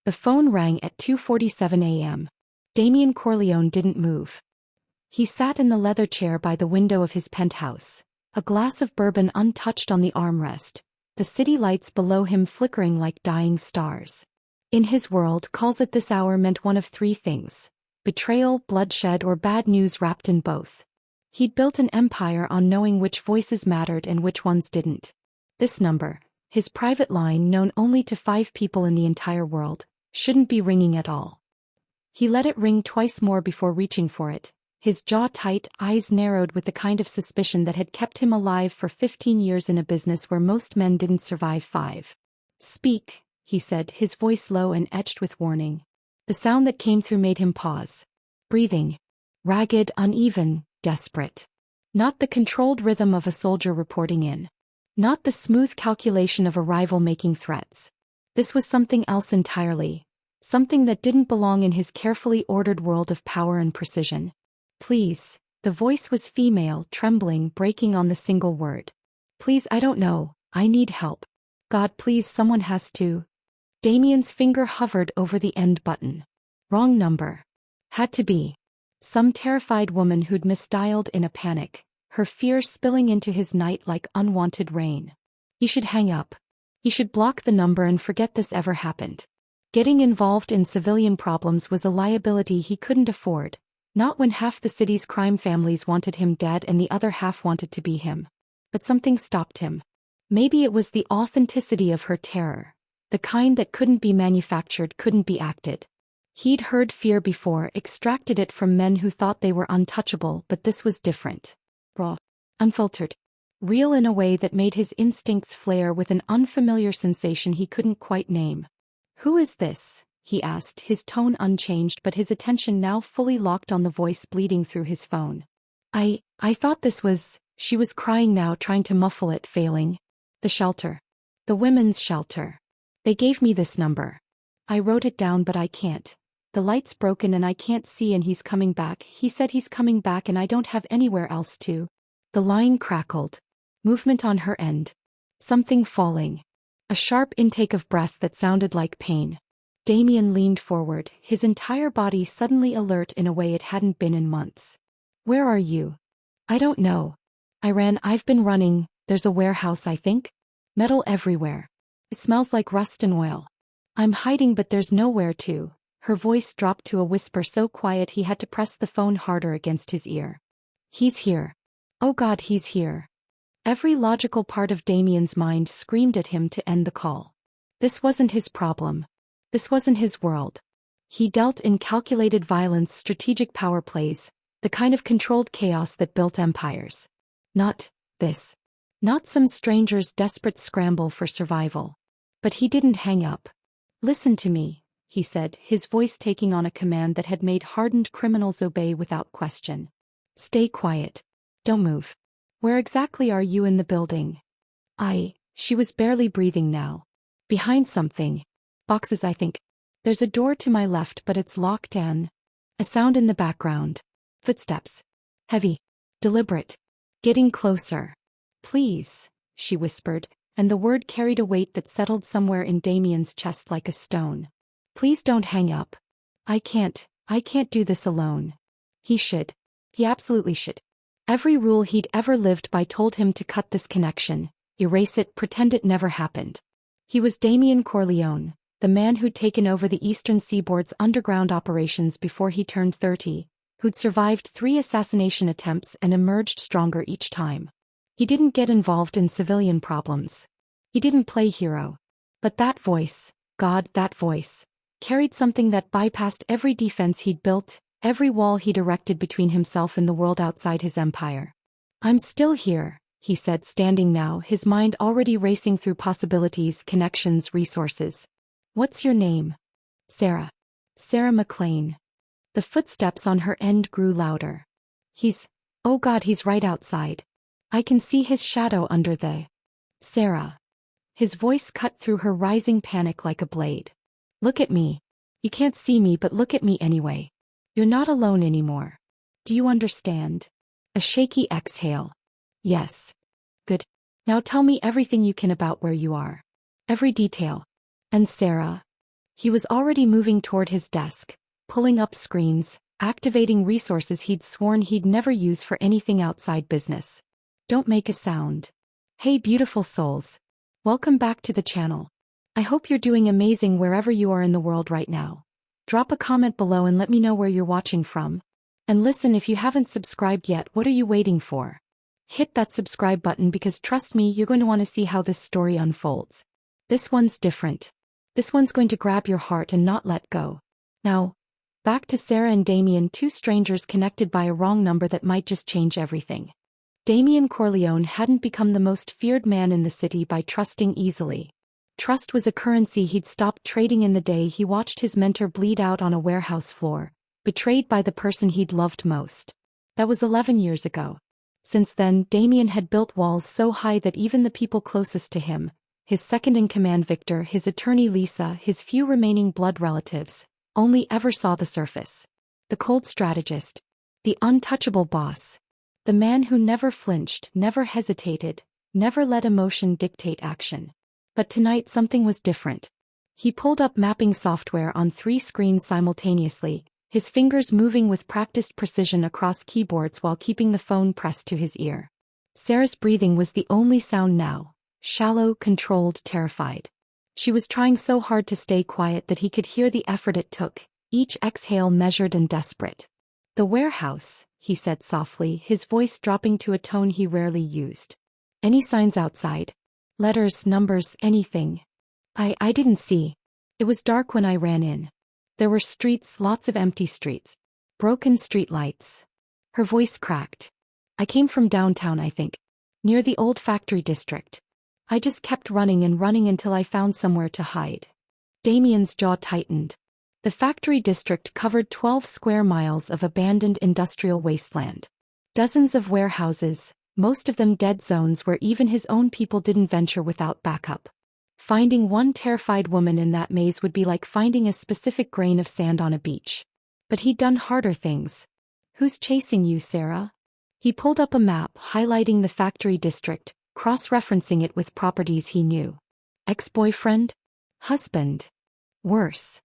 The phone rang at 2:47 a.m. Damien Corleone didn't move. He sat in the leather chair by the window of his penthouse, a glass of bourbon untouched on the armrest, the city lights below him flickering like dying stars. In his world, calls at this hour meant one of three things: betrayal, bloodshed, or bad news wrapped in both. He'd built an empire on knowing which voices mattered and which ones didn't. This number, his private line known only to 5 people in the entire world, shouldn't be ringing at all. He let it ring twice more before reaching for it, his jaw tight, eyes narrowed with the kind of suspicion that had kept him alive for 15 years in a business where most men didn't survive 5. "Speak," he said, his voice low and etched with warning. The sound that came through made him pause. Breathing. Ragged, uneven, desperate. Not the controlled rhythm of a soldier reporting in. Not the smooth calculation of a rival making threats. This was something else entirely. Something that didn't belong in his carefully ordered world of power and precision. "Please." The voice was female, trembling, breaking on the single word. "Please, I don't know. I need help. God, please, someone has to." Damien's finger hovered over the end button. Wrong number. Had to be. Some terrified woman who'd misdialed in a panic, her fear spilling into his night like unwanted rain. He should hang up. He should block the number and forget this ever happened. Getting involved in civilian problems was a liability he couldn't afford. Not when half the city's crime families wanted him dead and the other half wanted to be him. But something stopped him. Maybe it was the authenticity of her terror. The kind that couldn't be manufactured, couldn't be acted. He'd heard fear before, extracted it from men who thought they were untouchable, but this was different. Raw. Unfiltered. Real in a way that made his instincts flare with an unfamiliar sensation he couldn't quite name. "Who is this?" he asked, his tone unchanged but his attention now fully locked on the voice bleeding through his phone. I thought this was," she was crying now, trying to muffle it, failing. "The shelter. The women's shelter. They gave me this number. I wrote it down but I can't. The light's broken and I can't see and he's coming back. He said he's coming back and I don't have anywhere else to." The line crackled. Movement on her end. Something falling. A sharp intake of breath that sounded like pain. Damien leaned forward, his entire body suddenly alert in a way it hadn't been in months. "Where are you?" "I don't know. I've been running. There's a warehouse, I think. Metal everywhere. It smells like rust and oil. I'm hiding but there's nowhere to." Her voice dropped to a whisper so quiet he had to press the phone harder against his ear. "He's here. Oh God, he's here." Every logical part of Damien's mind screamed at him to end the call. This wasn't his problem. This wasn't his world. He dealt in calculated violence, strategic power plays, the kind of controlled chaos that built empires. Not this. Not some stranger's desperate scramble for survival. But he didn't hang up. "Listen to me," he said, his voice taking on a command that had made hardened criminals obey without question. "Stay quiet. Don't move. Where exactly are you in the building?" She was barely breathing now. "Behind something. Boxes, I think. There's a door to my left but it's locked and..." A sound in the background. Footsteps. Heavy. Deliberate. Getting closer. "Please," she whispered, and the word carried a weight that settled somewhere in Damien's chest like a stone. "Please don't hang up. I can't do this alone." He should. He absolutely should. Every rule he'd ever lived by told him to cut this connection, erase it, pretend it never happened. He was Damien Corleone, the man who'd taken over the Eastern Seaboard's underground operations before he turned 30, who'd survived 3 assassination attempts and emerged stronger each time. He didn't get involved in civilian problems. He didn't play hero. But that voice, God, that voice, carried something that bypassed every defense he'd built, every wall he'd erected between himself and the world outside his empire. "I'm still here," he said, standing now, his mind already racing through possibilities, connections, resources. "What's your name?" "Sarah. Sarah McLean." The footsteps on her end grew louder. Oh God, he's right outside. I can see his shadow under the..." "Sarah." His voice cut through her rising panic like a blade. "Look at me. You can't see me but look at me anyway. You're not alone anymore. Do you understand?" A shaky exhale. "Yes." "Good. Now tell me everything you can about where you are. Every detail." "And Sarah?" He was already moving toward his desk, pulling up screens, activating resources he'd sworn he'd never use for anything outside business. Don't make a sound. Hey beautiful souls. Welcome back to the channel. I hope you're doing amazing wherever you are in the world right now. Drop a comment below and let me know where you're watching from. And listen, if you haven't subscribed yet, what are you waiting for? Hit that subscribe button because trust me, you're going to want to see how this story unfolds. This one's different. This one's going to grab your heart and not let go. Now, back to Sarah and Damien, two strangers connected by a wrong number that might just change everything. Damien Corleone hadn't become the most feared man in the city by trusting easily. Trust was a currency he'd stopped trading in the day he watched his mentor bleed out on a warehouse floor, betrayed by the person he'd loved most. That was 11 years ago. Since then, Damien had built walls so high that even the people closest to him, his second-in-command Victor, his attorney Lisa, his few remaining blood relatives, only ever saw the surface. The cold strategist. The untouchable boss. The man who never flinched, never hesitated, never let emotion dictate action. But tonight something was different. He pulled up mapping software on 3 screens simultaneously, his fingers moving with practiced precision across keyboards while keeping the phone pressed to his ear. Sarah's breathing was the only sound now, shallow, controlled, terrified. She was trying so hard to stay quiet that he could hear the effort it took, each exhale measured and desperate. "The warehouse," he said softly, his voice dropping to a tone he rarely used. "Any signs outside? Letters, numbers, anything?" I didn't see. It was dark when I ran in. There were streets, lots of empty streets. Broken street lights." Her voice cracked. "I came from downtown, I think. Near the old factory district. I just kept running and running until I found somewhere to hide." Damien's jaw tightened. The factory district covered 12 square miles of abandoned industrial wasteland. Dozens of warehouses, most of them dead zones where even his own people didn't venture without backup. Finding one terrified woman in that maze would be like finding a specific grain of sand on a beach. But he'd done harder things. "Who's chasing you, Sarah?" He pulled up a map highlighting the factory district, cross-referencing it with properties he knew. "Ex-boyfriend? Husband? Worse."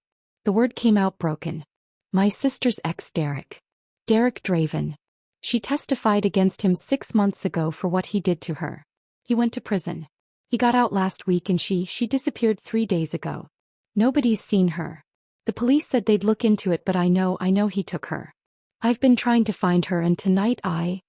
The word came out broken. "My sister's ex, Derek. Derek Draven. She testified against him 6 months ago for what he did to her. He went to prison. He got out last week and she disappeared 3 days ago. Nobody's seen her. The police said they'd look into it, but I know he took her. I've been trying to find her, and tonight A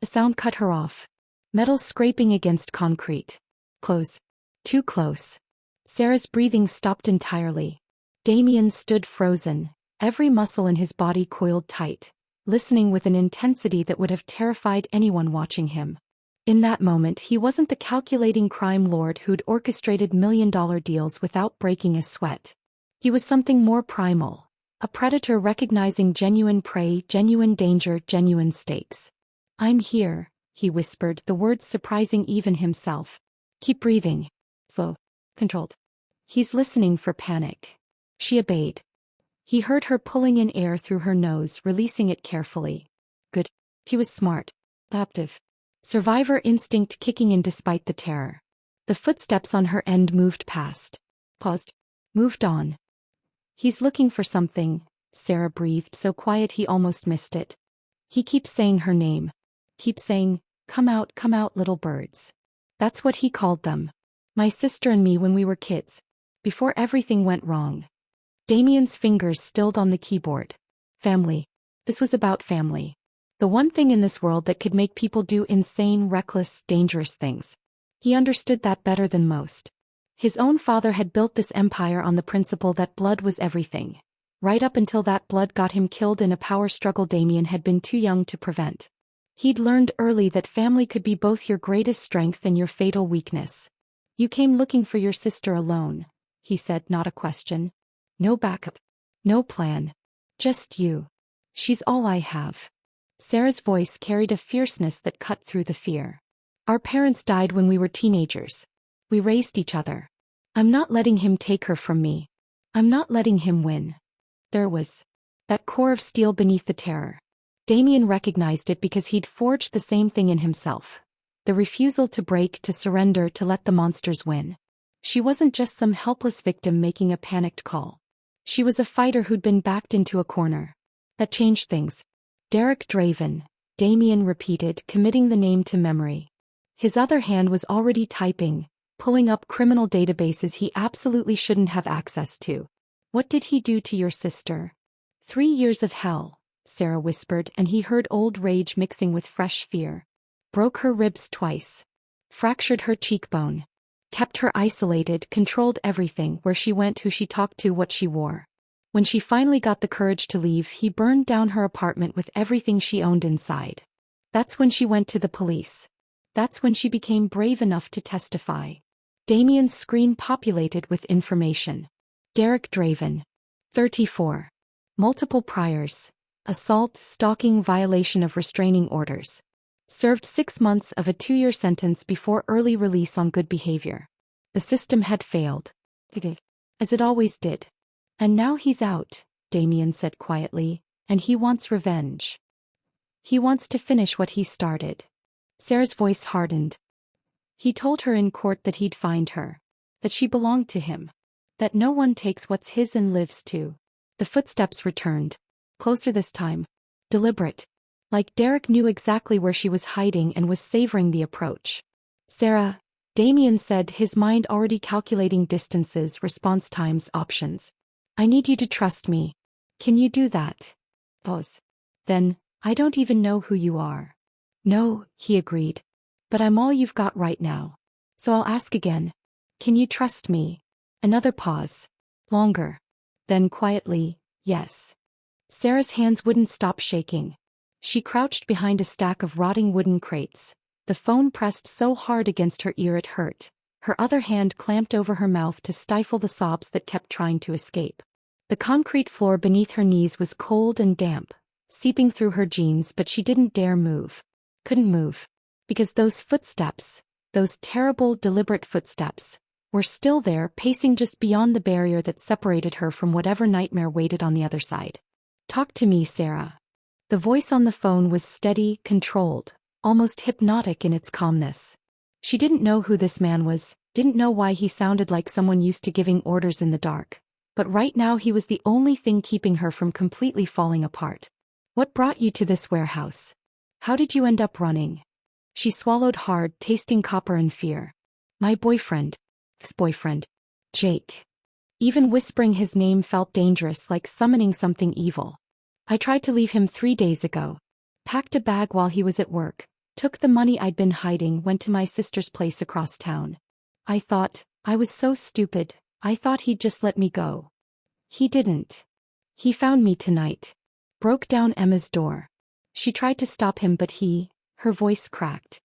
sound cut her off. Metal scraping against concrete. Close. Too close." Sarah's breathing stopped entirely. Damien stood frozen, every muscle in his body coiled tight, listening with an intensity that would have terrified anyone watching him. In that moment, he wasn't the calculating crime lord who'd orchestrated million-dollar deals without breaking a sweat. He was something more primal, a predator recognizing genuine prey, genuine danger, genuine stakes. "I'm here," he whispered, the words surprising even himself. "Keep breathing. Slow. Controlled." He's listening for panic. She obeyed. He heard her pulling in air through her nose, releasing it carefully. Good. He was smart. Adaptive. Survivor instinct kicking in despite the terror. The footsteps on her end moved past. Paused. Moved on. "He's looking for something," Sarah breathed, so quiet he almost missed it. "He keeps saying her name. Keeps saying, 'Come out, little birds.' That's what he called them. My sister and me when we were kids. Before everything went wrong." Damien's fingers stilled on the keyboard. Family. This was about family. The one thing in this world that could make people do insane, reckless, dangerous things. He understood that better than most. His own father had built this empire on the principle that blood was everything. Right up until that blood got him killed in a power struggle Damien had been too young to prevent. He'd learned early that family could be both your greatest strength and your fatal weakness. "You came looking for your sister alone," he said, not a question. "No backup. No plan. Just you. She's all I have." Sarah's voice carried a fierceness that cut through the fear. "Our parents died when we were teenagers. We raised each other. I'm not letting him take her from me. I'm not letting him win." There was that core of steel beneath the terror. Damien recognized it because he'd forged the same thing in himself. The refusal to break, to surrender, to let the monsters win. She wasn't just some helpless victim making a panicked call. She was a fighter who'd been backed into a corner. That changed things. Derek Draven, Damien repeated, committing the name to memory. His other hand was already typing, pulling up criminal databases he absolutely shouldn't have access to. What did he do to your sister? 3 years of hell, Sarah whispered, and he heard old rage mixing with fresh fear. Broke her ribs twice. Fractured her cheekbone. Kept her isolated, controlled everything, where she went, who she talked to, what she wore. When she finally got the courage to leave, he burned down her apartment with everything she owned inside. That's when she went to the police. That's when she became brave enough to testify. Damien's screen populated with information. Derek Draven. 34. Multiple priors. Assault, stalking, violation of restraining orders. Served 6 months of a 2-year sentence before early release on good behavior. The system had failed. As it always did. And now he's out, Damien said quietly, and he wants revenge. He wants to finish what he started. Sarah's voice hardened. He told her in court that he'd find her. That she belonged to him. That no one takes what's his and lives to. The footsteps returned. Closer this time. Deliberate. Like Derek knew exactly where she was hiding and was savoring the approach. Sarah, Damien said, his mind already calculating distances, response times, options. I need you to trust me. Can you do that? Pause. Then, I don't even know who you are. No, he agreed. But I'm all you've got right now. So I'll ask again. Can you trust me? Another pause. Longer. Then quietly, yes. Sarah's hands wouldn't stop shaking. She crouched behind a stack of rotting wooden crates. The phone pressed so hard against her ear it hurt. Her other hand clamped over her mouth to stifle the sobs that kept trying to escape. The concrete floor beneath her knees was cold and damp, seeping through her jeans, but she didn't dare move. Couldn't move. Because those footsteps, those terrible, deliberate footsteps, were still there, pacing just beyond the barrier that separated her from whatever nightmare waited on the other side. Talk to me, Sarah. The voice on the phone was steady, controlled, almost hypnotic in its calmness. She didn't know who this man was, didn't know why he sounded like someone used to giving orders in the dark. But right now he was the only thing keeping her from completely falling apart. What brought you to this warehouse? How did you end up running? She swallowed hard, tasting copper and fear. My boyfriend. His boyfriend. Jake. Even whispering his name felt dangerous, like summoning something evil. I tried to leave him 3 days ago. Packed a bag while he was at work. Took the money I'd been hiding, went to my sister's place across town. I was so stupid. I thought he'd just let me go. He didn't. He found me tonight. Broke down Emma's door. She tried to stop him, but her voice cracked.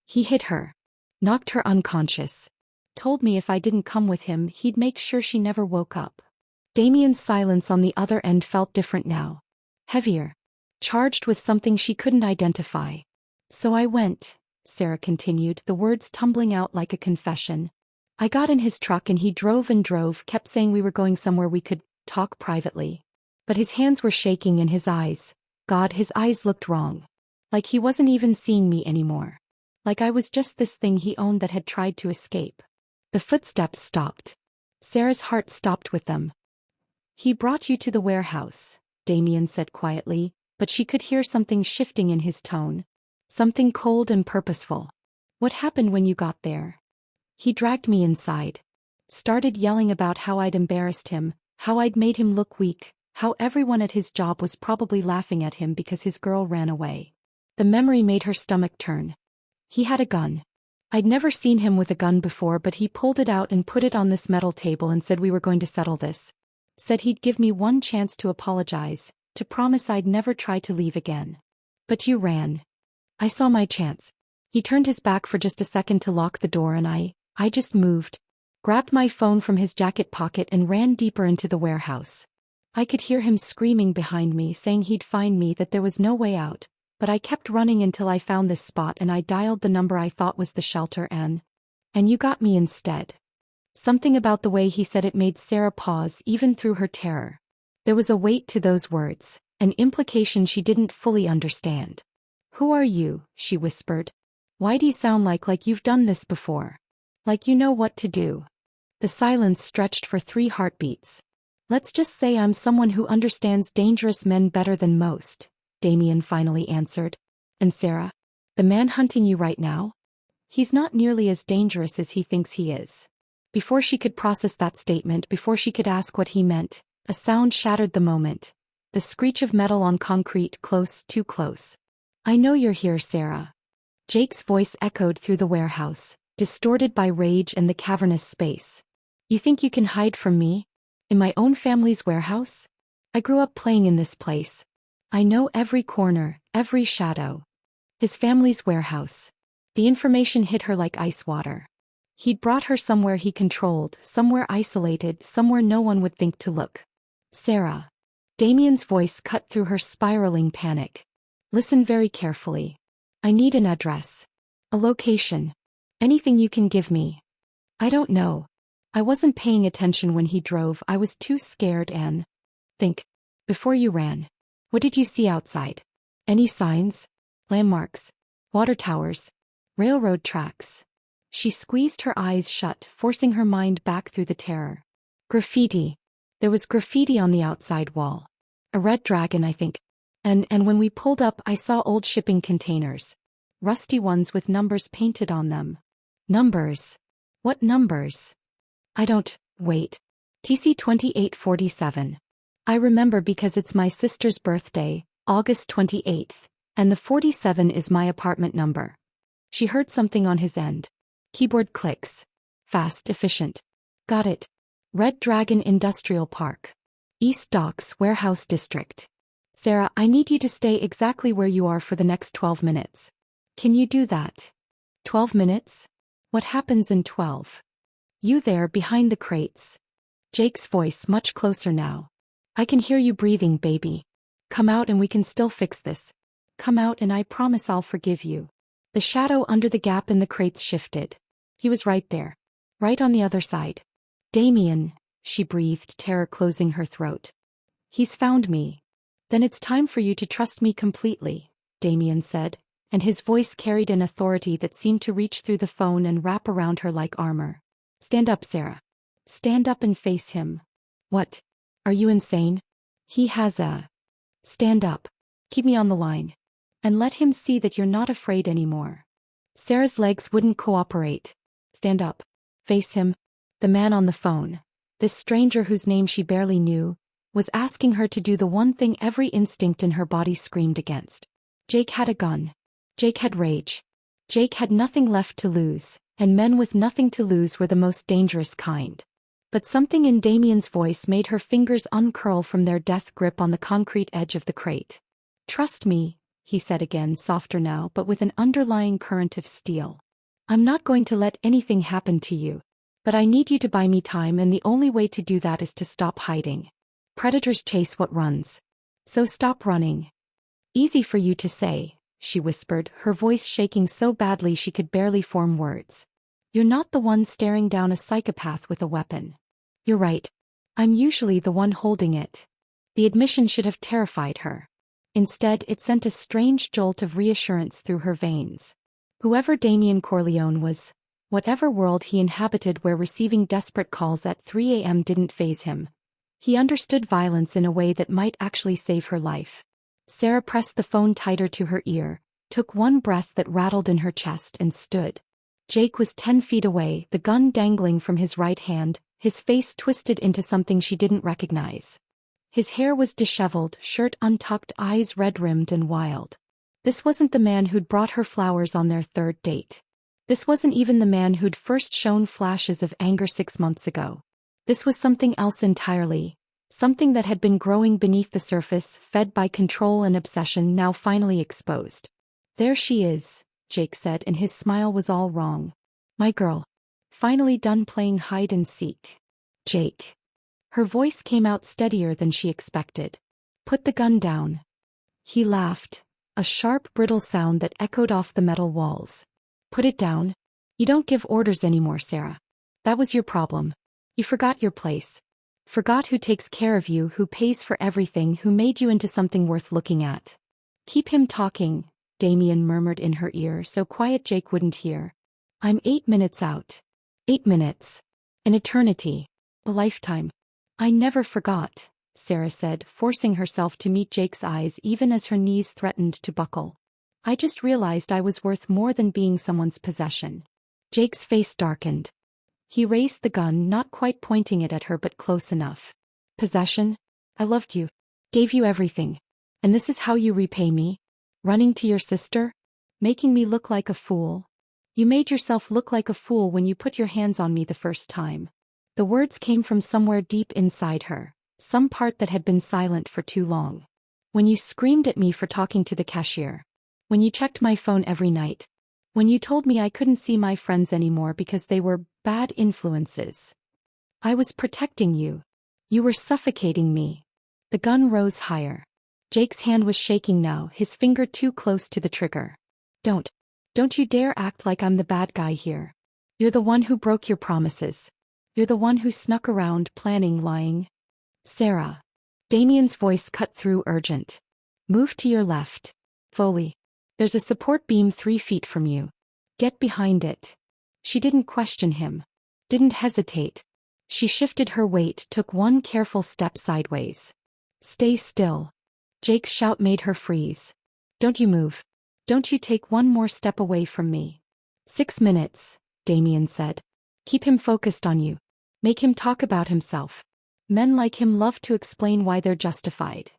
He hit her. Knocked her unconscious. Told me if I didn't come with him, he'd make sure she never woke up. Damien's silence on the other end felt different now. Heavier. Charged with something she couldn't identify. So I went, Sarah continued, the words tumbling out like a confession. I got in his truck and he drove and drove, kept saying we were going somewhere we could talk privately. But his hands were shaking and his eyes, God, his eyes looked wrong. Like he wasn't even seeing me anymore. Like I was just this thing he owned that had tried to escape. The footsteps stopped. Sarah's heart stopped with them. He brought you to the warehouse, Damien said quietly, but she could hear something shifting in his tone. Something cold and purposeful. What happened when you got there? He dragged me inside. Started yelling about how I'd embarrassed him, how I'd made him look weak, how everyone at his job was probably laughing at him because his girl ran away. The memory made her stomach turn. He had a gun. I'd never seen him with a gun before, but he pulled it out and put it on this metal table and said we were going to settle this. Said he'd give me one chance to apologize, to promise I'd never try to leave again. But you ran. I saw my chance. He turned his back for just a second to lock the door and I just moved. Grabbed my phone from his jacket pocket and ran deeper into the warehouse. I could hear him screaming behind me, saying he'd find me, that there was no way out, but I kept running until I found this spot and I dialed the number I thought was the shelter and you got me instead. Something about the way he said it made Sarah pause even through her terror. There was a weight to those words, an implication she didn't fully understand. Who are you? She whispered. Why do you sound like you've done this before? Like you know what to do. The silence stretched for 3 heartbeats. Let's just say I'm someone who understands dangerous men better than most, Damien finally answered. And Sarah? The man hunting you right now? He's not nearly as dangerous as he thinks he is. Before she could process that statement, before she could ask what he meant, a sound shattered the moment. The screech of metal on concrete, close, too close. I know you're here, Sarah. Jake's voice echoed through the warehouse, distorted by rage and the cavernous space. You think you can hide from me? In my own family's warehouse? I grew up playing in this place. I know every corner, every shadow. His family's warehouse. The information hit her like ice water. He'd brought her somewhere he controlled, somewhere isolated, somewhere no one would think to look. Sarah. Damien's voice cut through her spiraling panic. Listen very carefully. I need an address. A location. Anything you can give me. I don't know. I wasn't paying attention when he drove. I was too scared and... Think. Before you ran. What did you see outside? Any signs? Landmarks? Water towers? Railroad tracks? She squeezed her eyes shut, forcing her mind back through the terror. Graffiti. There was graffiti on the outside wall. A red dragon, I think. And when we pulled up, I saw old shipping containers. Rusty ones with numbers painted on them. Numbers? What numbers? I don't... Wait. TC 2847. I remember because it's my sister's birthday, August 28th, and the 47 is my apartment number. She heard something on his end. Keyboard clicks. Fast, efficient. Got it. Red Dragon Industrial Park. East Docks Warehouse District. Sarah, I need you to stay exactly where you are for the next 12 minutes. Can you do that? 12 minutes? What happens in 12? You there behind the crates. Jake's voice much closer now. I can hear you breathing, baby. Come out and we can still fix this. Come out and I promise I'll forgive you. The shadow under the gap in the crates shifted. He was right there. Right on the other side. Damien, she breathed, terror closing her throat. He's found me. Then it's time for you to trust me completely, Damien said, and his voice carried an authority that seemed to reach through the phone and wrap around her like armor. Stand up, Sarah. Stand up and face him. What? Are you insane? He has a... Stand up. Keep me on the line. And let him see that you're not afraid anymore. Sarah's legs wouldn't cooperate. Stand up. Face him. The man on the phone, this stranger whose name she barely knew, was asking her to do the one thing every instinct in her body screamed against. Jake had a gun. Jake had rage. Jake had nothing left to lose, and men with nothing to lose were the most dangerous kind. But something in Damien's voice made her fingers uncurl from their death grip on the concrete edge of the crate. Trust me, he said again, softer now but with an underlying current of steel. I'm not going to let anything happen to you. But I need you to buy me time, and the only way to do that is to stop hiding. Predators chase what runs. So stop running. Easy for you to say, she whispered, her voice shaking so badly she could barely form words. You're not the one staring down a psychopath with a weapon. You're right. I'm usually the one holding it. The admission should have terrified her. Instead, it sent a strange jolt of reassurance through her veins. Whoever Damien Corleone was, whatever world he inhabited where receiving desperate calls at 3 a.m. didn't faze him, he understood violence in a way that might actually save her life. Sarah pressed the phone tighter to her ear, took one breath that rattled in her chest and stood. Jake was 10 feet away, the gun dangling from his right hand, his face twisted into something she didn't recognize. His hair was disheveled, shirt untucked, eyes red-rimmed and wild. This wasn't the man who'd brought her flowers on their third date. This wasn't even the man who'd first shown flashes of anger 6 months ago. This was something else entirely, something that had been growing beneath the surface, fed by control and obsession, now finally exposed. There she is, Jake said, and his smile was all wrong. My girl. Finally done playing hide and seek. Jake. Her voice came out steadier than she expected. Put the gun down. He laughed, a sharp, brittle sound that echoed off the metal walls. Put it down. You don't give orders anymore, Sarah. That was your problem. You forgot your place. Forgot who takes care of you, who pays for everything, who made you into something worth looking at. Keep him talking, Damien murmured in her ear, so quiet Jake wouldn't hear. I'm 8 minutes out. 8 minutes. An eternity. A lifetime. I never forgot, Sarah said, forcing herself to meet Jake's eyes even as her knees threatened to buckle. I just realized I was worth more than being someone's possession. Jake's face darkened. He raised the gun, not quite pointing it at her but close enough. Possession? I loved you. Gave you everything. And this is how you repay me? Running to your sister? Making me look like a fool? You made yourself look like a fool when you put your hands on me the first time. The words came from somewhere deep inside her, some part that had been silent for too long. When you screamed at me for talking to the cashier. When you checked my phone every night. When you told me I couldn't see my friends anymore because they were bad influences. I was protecting you. You were suffocating me. The gun rose higher. Jake's hand was shaking now, his finger too close to the trigger. Don't you dare act like I'm the bad guy here. You're the one who broke your promises. You're the one who snuck around, planning, lying. Sarah. Damien's voice cut through, urgent. Move to your left. Foley. There's a support beam 3 feet from you. Get behind it. She didn't question him. Didn't hesitate. She shifted her weight, took one careful step sideways. Stay still. Jake's shout made her freeze. Don't you move. Don't you take one more step away from me. 6 minutes, Damien said. Keep him focused on you. Make him talk about himself. Men like him love to explain why they're justified.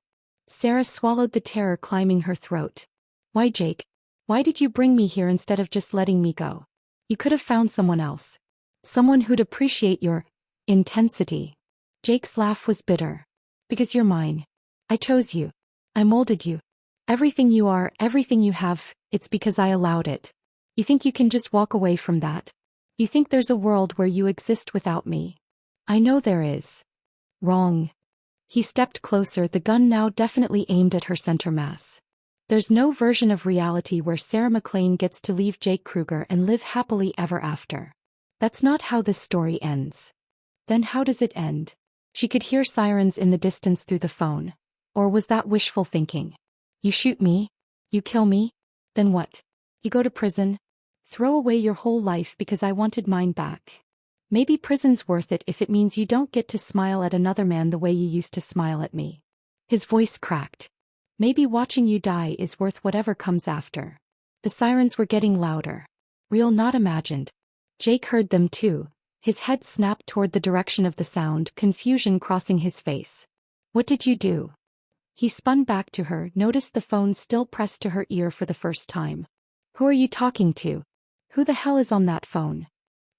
Sarah swallowed the terror climbing her throat. Why, Jake? Why did you bring me here instead of just letting me go? You could have found someone else. Someone who'd appreciate your intensity. Jake's laugh was bitter. Because you're mine. I chose you. I molded you. Everything you are, everything you have, it's because I allowed it. You think you can just walk away from that? You think there's a world where you exist without me? I know there is. Wrong. He stepped closer, the gun now definitely aimed at her center mass. There's no version of reality where Sarah McLean gets to leave Jake Kruger and live happily ever after. That's not how this story ends. Then how does it end? She could hear sirens in the distance through the phone. Or was that wishful thinking? You shoot me? You kill me? Then what? You go to prison? Throw away your whole life because I wanted mine back. Maybe prison's worth it if it means you don't get to smile at another man the way you used to smile at me. His voice cracked. Maybe watching you die is worth whatever comes after. The sirens were getting louder. Real, not imagined. Jake heard them too. His head snapped toward the direction of the sound, confusion crossing his face. What did you do? He spun back to her, noticed the phone still pressed to her ear for the first time. Who are you talking to? Who the hell is on that phone?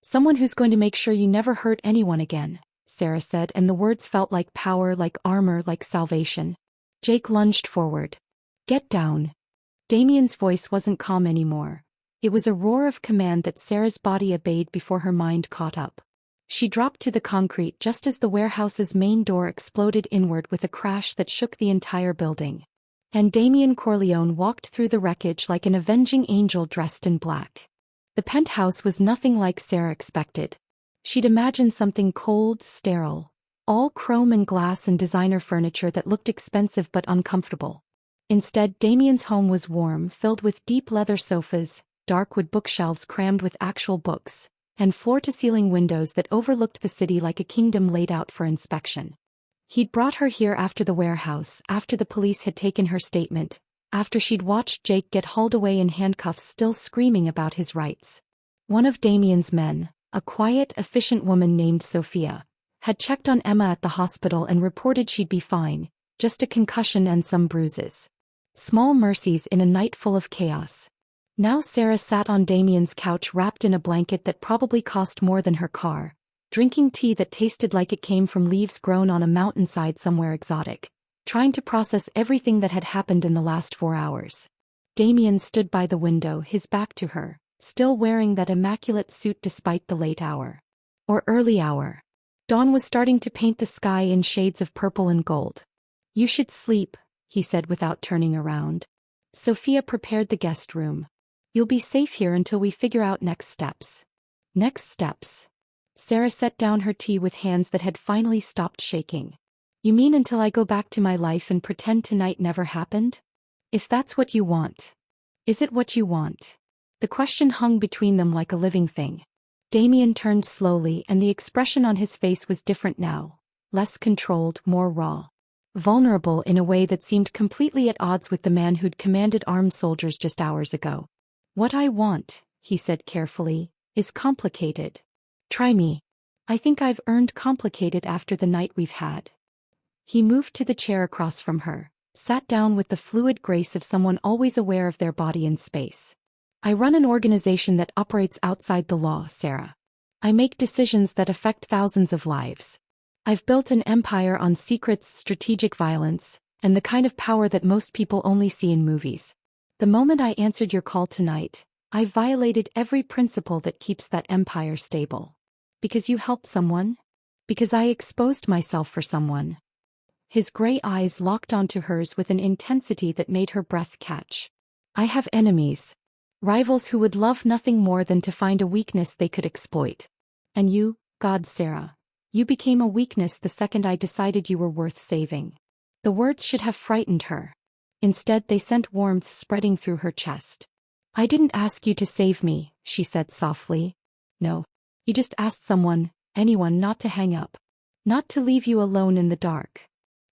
Someone who's going to make sure you never hurt anyone again, Sarah said, and the words felt like power, like armor, like salvation. Jake lunged forward. Get down. Damien's voice wasn't calm anymore. It was a roar of command that Sarah's body obeyed before her mind caught up. She dropped to the concrete just as the warehouse's main door exploded inward with a crash that shook the entire building. And Damien Corleone walked through the wreckage like an avenging angel dressed in black. The penthouse was nothing like Sarah expected. She'd imagined something cold, sterile, all chrome and glass and designer furniture that looked expensive but uncomfortable. Instead, Damien's home was warm, filled with deep leather sofas, dark wood bookshelves crammed with actual books, and floor-to-ceiling windows that overlooked the city like a kingdom laid out for inspection. He'd brought her here after the warehouse, after the police had taken her statement, after she'd watched Jake get hauled away in handcuffs still screaming about his rights. One of Damien's men, a quiet, efficient woman named Sophia, had checked on Emma at the hospital and reported she'd be fine, just a concussion and some bruises. Small mercies in a night full of chaos. Now Sarah sat on Damien's couch wrapped in a blanket that probably cost more than her car, drinking tea that tasted like it came from leaves grown on a mountainside somewhere exotic, trying to process everything that had happened in the last 4 hours. Damien stood by the window, his back to her, still wearing that immaculate suit despite the late hour. Or early hour. Dawn was starting to paint the sky in shades of purple and gold. You should sleep, he said without turning around. Sophia prepared the guest room. You'll be safe here until we figure out next steps. Next steps. Sarah set down her tea with hands that had finally stopped shaking. You mean until I go back to my life and pretend tonight never happened? If that's what you want. Is it what you want? The question hung between them like a living thing. Damien turned slowly and the expression on his face was different now. less controlled, more raw. Vulnerable in a way that seemed completely at odds with the man who'd commanded armed soldiers just hours ago. "What I want," he said carefully, "is complicated. Try me. I think I've earned complicated after the night we've had." He moved to the chair across from her, sat down with the fluid grace of someone always aware of their body in space. "I run an organization that operates outside the law, Sarah. I make decisions that affect thousands of lives. I've built an empire on secrets, strategic violence, and the kind of power that most people only see in movies. The moment I answered your call tonight, I violated every principle that keeps that empire stable. Because you helped someone? Because I exposed myself for someone." His gray eyes locked onto hers with an intensity that made her breath catch. "I have enemies. Rivals who would love nothing more than to find a weakness they could exploit. And you, God, Sarah. You became a weakness the second I decided you were worth saving." The words should have frightened her. Instead, they sent warmth spreading through her chest. "I didn't ask you to save me," she said softly. "No. You just asked someone, anyone, not to hang up. Not to leave you alone in the dark."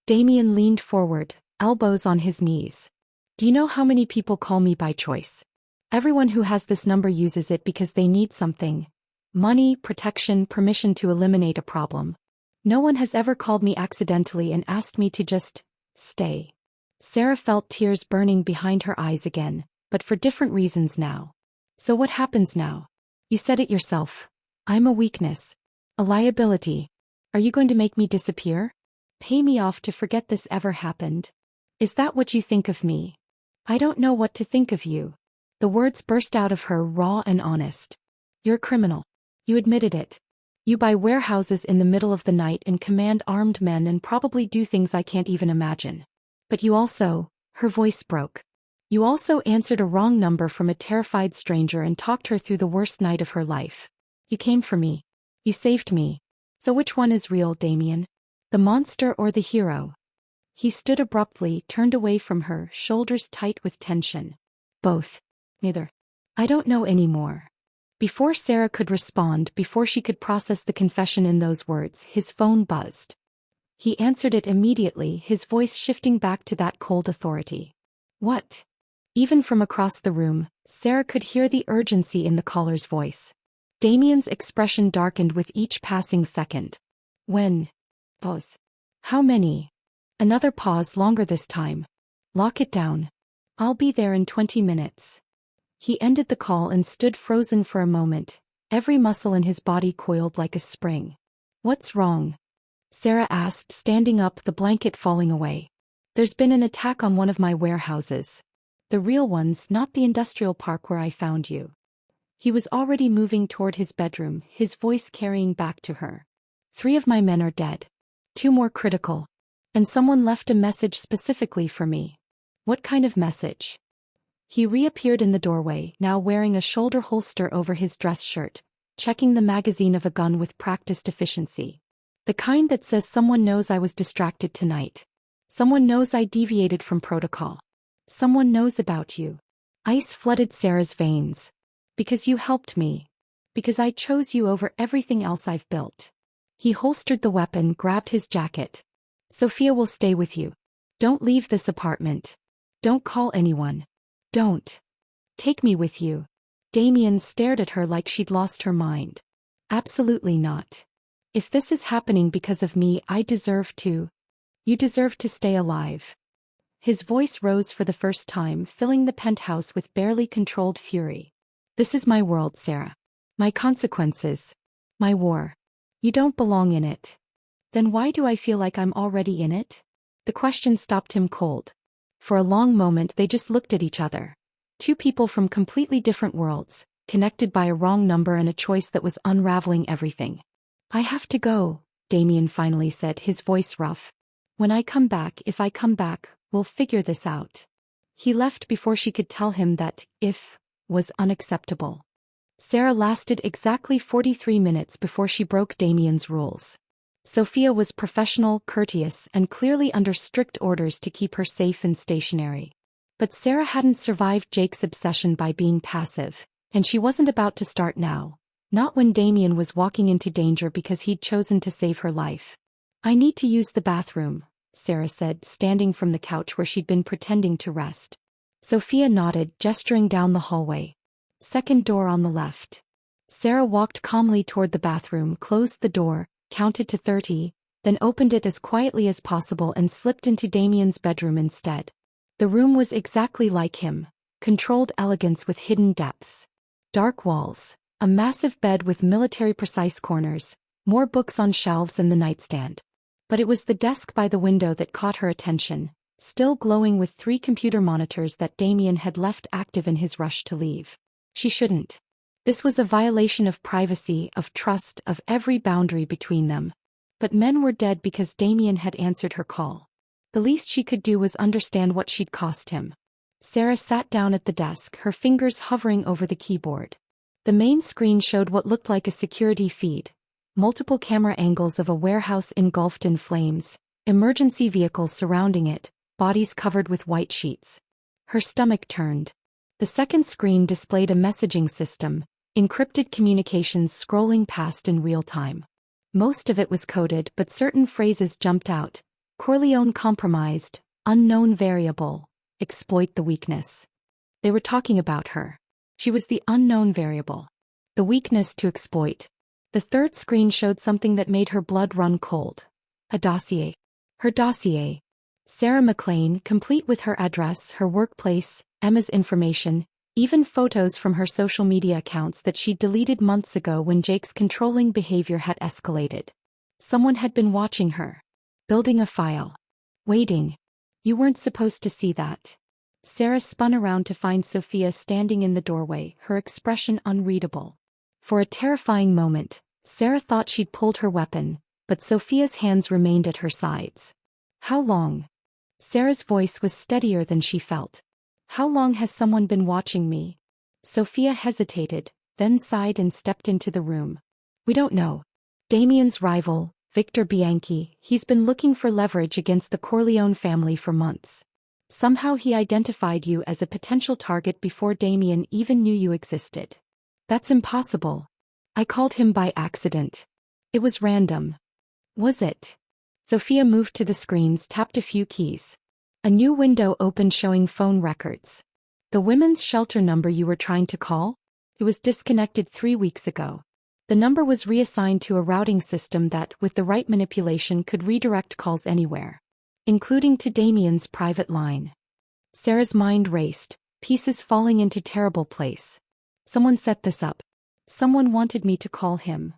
Damien leaned forward, elbows on his knees. "Do you know how many people call me by choice? Everyone who has this number uses it because they need something. Money, protection, permission to eliminate a problem. No one has ever called me accidentally and asked me to just stay." Sarah felt tears burning behind her eyes again, but for different reasons now. "So what happens now? You said it yourself. I'm a weakness. A liability. Are you going to make me disappear? Pay me off to forget this ever happened? Is that what you think of me?" "I don't know what to think of you." The words burst out of her raw and honest. "You're a criminal. You admitted it. You buy warehouses in the middle of the night and command armed men and probably do things I can't even imagine. But you also," her voice broke. "You also answered a wrong number from a terrified stranger and talked her through the worst night of her life. You came for me. You saved me. So which one is real, Damien? The monster or the hero?" He stood abruptly, turned away from her, shoulders tight with tension. "Both. Neither. I don't know anymore." Before Sarah could respond, before she could process the confession in those words, his phone buzzed. He answered it immediately, his voice shifting back to that cold authority. "What?" Even from across the room, Sarah could hear the urgency in the caller's voice. Damien's expression darkened with each passing second. "When?" Pause. "How many?" Another pause, longer this time. "Lock it down. I'll be there in 20 minutes. He ended the call and stood frozen for a moment, every muscle in his body coiled like a spring. "What's wrong?" Sarah asked, standing up, the blanket falling away. "There's been an attack on one of my warehouses. The real ones, not the industrial park where I found you." He was already moving toward his bedroom, his voice carrying back to her. "3 of my men are dead. 2 more critical. And someone left a message specifically for me." "What kind of message?" He reappeared in the doorway, now wearing a shoulder holster over his dress shirt, checking the magazine of a gun with practiced efficiency. "The kind that says someone knows I was distracted tonight. Someone knows I deviated from protocol. Someone knows about you." Ice flooded Sarah's veins. "Because you helped me. Because I chose you over everything else I've built." He holstered the weapon, grabbed his jacket. "Sophia will stay with you. Don't leave this apartment. Don't call anyone. Don't. Take me with you." Damien stared at her like she'd lost her mind. "Absolutely not. If this is happening because of me, I deserve to. You deserve to stay alive." His voice rose for the first time, filling the penthouse with barely controlled fury. "This is my world, Sarah. My consequences. My war. You don't belong in it." "Then why do I feel like I'm already in it?" The question stopped him cold. For a long moment they just looked at each other. 2 people from completely different worlds, connected by a wrong number and a choice that was unraveling everything. "I have to go," Damien finally said, his voice rough. "When I come back, if I come back, we'll figure this out." He left before she could tell him that "if" was unacceptable. Sarah lasted exactly 43 minutes before she broke Damien's rules. Sophia was professional, courteous, and clearly under strict orders to keep her safe and stationary. But Sarah hadn't survived Jake's obsession by being passive, and she wasn't about to start now. Not when Damien was walking into danger because he'd chosen to save her life. I need to use the bathroom, Sarah said, standing from the couch where she'd been pretending to rest. Sophia nodded, gesturing down the hallway. Second door on the left. Sarah walked calmly toward the bathroom, closed the door, counted to 30, then opened it as quietly as possible and slipped into Damien's bedroom instead. The room was exactly like him, controlled elegance with hidden depths. Dark walls, a massive bed with military-precise corners, more books on shelves than the nightstand. But it was the desk by the window that caught her attention, still glowing with 3 computer monitors that Damien had left active in his rush to leave. She shouldn't. This was a violation of privacy, of trust, of every boundary between them. But men were dead because Damien had answered her call. The least she could do was understand what she'd cost him. Sarah sat down at the desk, her fingers hovering over the keyboard. The main screen showed what looked like a security feed. Multiple camera angles of a warehouse engulfed in flames, emergency vehicles surrounding it, bodies covered with white sheets. Her stomach turned. The second screen displayed a messaging system, encrypted communications scrolling past in real time. Most of it was coded, but certain phrases jumped out. Corleone compromised, unknown variable, exploit the weakness. They were talking about her. She was the unknown variable. The weakness to exploit. The third screen showed something that made her blood run cold. A dossier. Her dossier. Sarah McLean, complete with her address, her workplace, Emma's information, even photos from her social media accounts that she'd deleted months ago when Jake's controlling behavior had escalated. Someone had been watching her. Building a file. Waiting. You weren't supposed to see that. Sarah spun around to find Sophia standing in the doorway, her expression unreadable. For a terrifying moment, Sarah thought she'd pulled her weapon, but Sophia's hands remained at her sides. How long? Sarah's voice was steadier than she felt. How long has someone been watching me? Sophia hesitated, then sighed and stepped into the room. We don't know. Damien's rival, Victor Bianchi, he's been looking for leverage against the Corleone family for months. Somehow he identified you as a potential target before Damien even knew you existed. That's impossible. I called him by accident. It was random. Was it? Sophia moved to the screens, tapped a few keys. A new window opened showing phone records. The women's shelter number you were trying to call? It was disconnected 3 weeks ago. The number was reassigned to a routing system that, with the right manipulation, could redirect calls anywhere, including to Damien's private line. Sarah's mind raced, pieces falling into terrible place. Someone set this up. Someone wanted me to call him.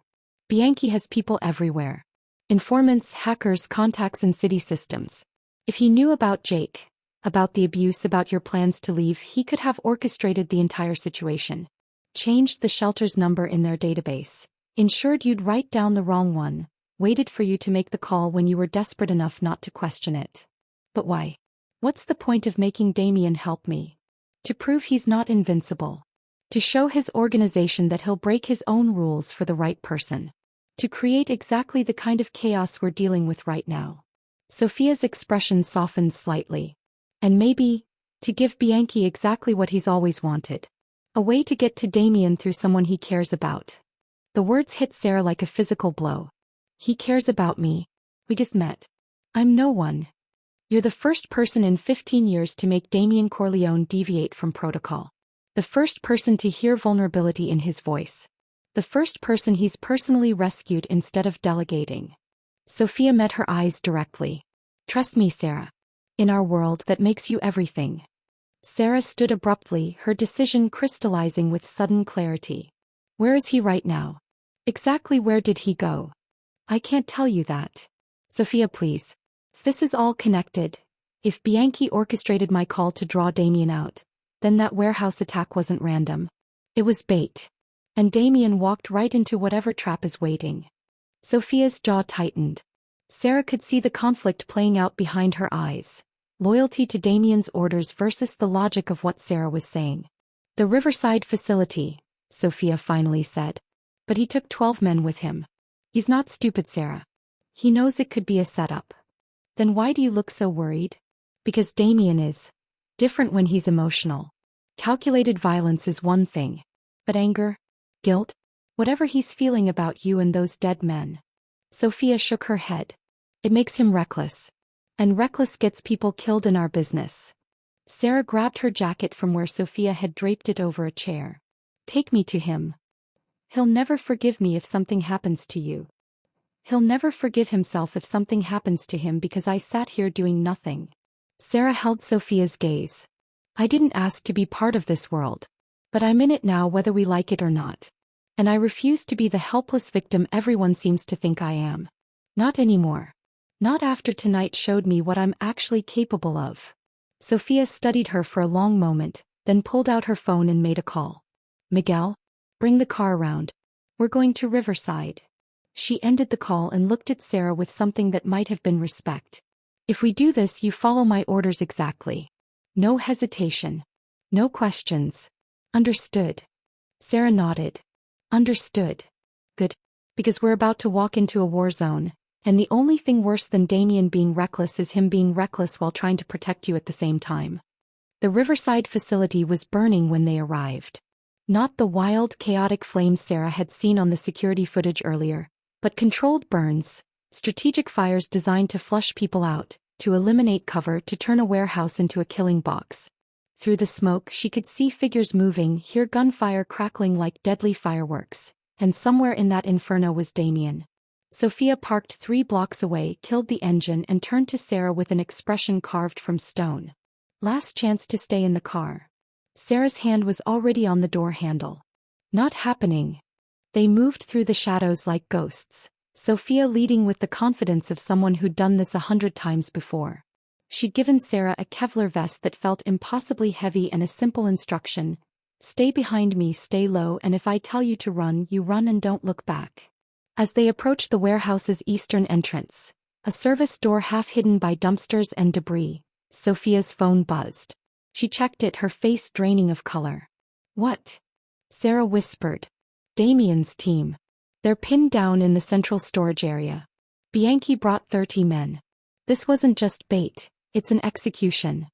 Bianchi has people everywhere. Informants, hackers, contacts in city systems. If he knew about Jake, about the abuse, about your plans to leave, he could have orchestrated the entire situation. Changed the shelter's number in their database. Ensured you'd write down the wrong one. Waited for you to make the call when you were desperate enough not to question it. But why? What's the point of making Damien help me? To prove he's not invincible. To show his organization that he'll break his own rules for the right person. To create exactly the kind of chaos we're dealing with right now. Sophia's expression softened slightly. And maybe, to give Bianchi exactly what he's always wanted. A way to get to Damien through someone he cares about. The words hit Sarah like a physical blow. He cares about me. We just met. I'm no one. You're the first person in 15 years to make Damien Corleone deviate from protocol. The first person to hear vulnerability in his voice. The first person he's personally rescued instead of delegating. Sophia met her eyes directly. Trust me, Sarah. In our world that makes you everything. Sarah stood abruptly, her decision crystallizing with sudden clarity. Where is he right now? Exactly where did he go? I can't tell you that. Sophia, please. This is all connected. If Bianchi orchestrated my call to draw Damien out, then that warehouse attack wasn't random. It was bait. And Damien walked right into whatever trap is waiting. Sophia's jaw tightened. Sarah could see the conflict playing out behind her eyes. Loyalty to Damien's orders versus the logic of what Sarah was saying. The Riverside facility, Sophia finally said. But he took 12 men with him. He's not stupid, Sarah. He knows it could be a setup. Then why do you look so worried? Because Damien is different when he's emotional. Calculated violence is one thing. But anger? Guilt? Whatever he's feeling about you and those dead men. Sophia shook her head. It makes him reckless. And reckless gets people killed in our business. Sarah grabbed her jacket from where Sophia had draped it over a chair. Take me to him. He'll never forgive me if something happens to you. He'll never forgive himself if something happens to him because I sat here doing nothing. Sarah held Sophia's gaze. I didn't ask to be part of this world. But I'm in it now whether we like it or not. And I refuse to be the helpless victim everyone seems to think I am. Not anymore. Not after tonight showed me what I'm actually capable of. Sophia studied her for a long moment, then pulled out her phone and made a call. Miguel? Bring the car around. We're going to Riverside. She ended the call and looked at Sarah with something that might have been respect. If we do this, you follow my orders exactly. No hesitation. No questions. Understood. Sarah nodded. Understood. Good. Because we're about to walk into a war zone, and the only thing worse than Damien being reckless is him being reckless while trying to protect you at the same time. The Riverside facility was burning when they arrived. Not the wild, chaotic flames Sarah had seen on the security footage earlier, but controlled burns, strategic fires designed to flush people out, to eliminate cover, to turn a warehouse into a killing box. Through the smoke she could see figures moving, hear gunfire crackling like deadly fireworks, and somewhere in that inferno was Damien. Sophia parked 3 blocks away, killed the engine and turned to Sarah with an expression carved from stone. Last chance to stay in the car. Sarah's hand was already on the door handle. Not happening. They moved through the shadows like ghosts, Sophia leading with the confidence of someone who'd done this 100 times before. She'd given Sarah a Kevlar vest that felt impossibly heavy and a simple instruction: stay behind me, stay low, and if I tell you to run, you run and don't look back. As they approached the warehouse's eastern entrance, a service door half hidden by dumpsters and debris, Sophia's phone buzzed. She checked it, her face draining of color. What? Sarah whispered. Damien's team. They're pinned down in the central storage area. Bianchi brought 30 men. This wasn't just bait, it's an execution.